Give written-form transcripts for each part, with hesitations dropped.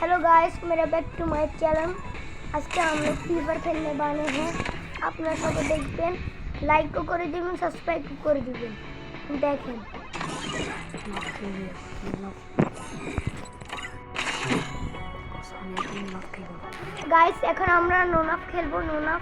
Hello guys, मेरा back to my channel. आज के हम लोग फ्री फायर खेलने वाले हैं। আপনারা সবাই দেখবেন, লাইক করে দিবেন, সাবস্ক্রাইব করে দিবেন। দেখেন গাইস, এখন আমরা নোনাফ খেলবো। নোনাফ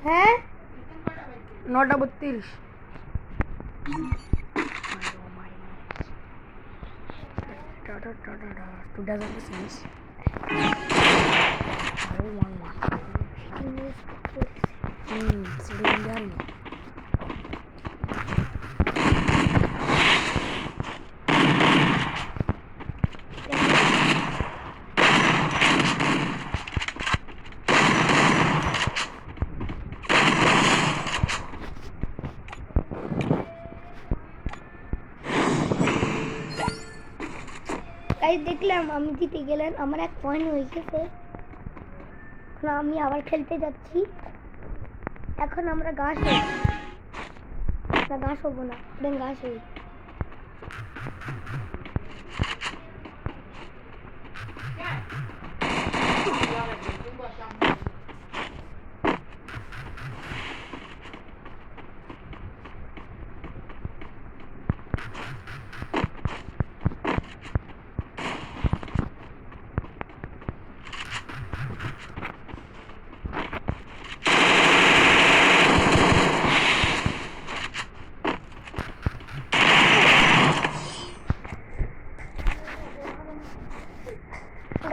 হ্যাঁ 9:32 to doesn't make sense. I don't want one. Guys, দেখলাম আমি জিতে গেলেন, আমার এক পয়েন্ট হয়ে গেছে। এখন আমি আবার খেলতে যাচ্ছি। এখন আমরা ঘাস হব না, ঘাস হবো না, ঘাস হই।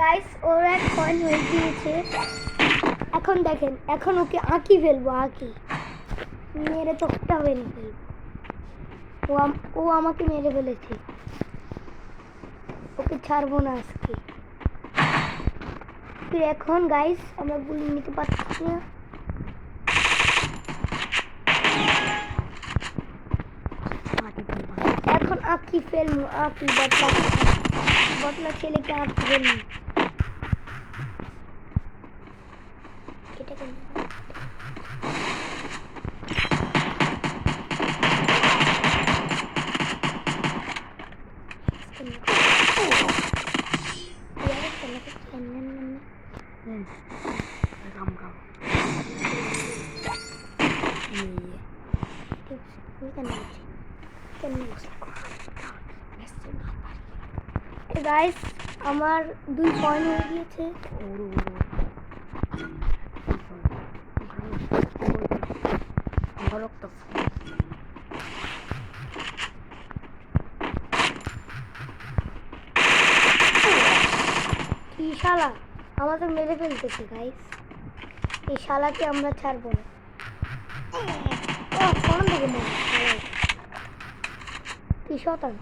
গাইস, ওর এক পয়েন্ট হয়ে গিয়েছে। এখন দেখেন, এখন ওকে আঁকি ফেলবো। আঁকি মেরে তো মেরে ফেলবো। ও আমাকে মেরে ফেলেছে, ওকে ছাড়বো না আজকে। এখন গাইস, আমরা গুলি নিতে পারছি না। এখন আঁকি ফেলবো। আঁকি বটলা ছেলেকে আঁকি ফেলবো। গাইস, আমার 2 পয়েন্ট হয়ে গিয়েছে। কি শালা আমাদের মেরে ফেলতেছে। গাইস, এই শালাকে আমরা ছাড়বো না। কোন দিকে কি শতান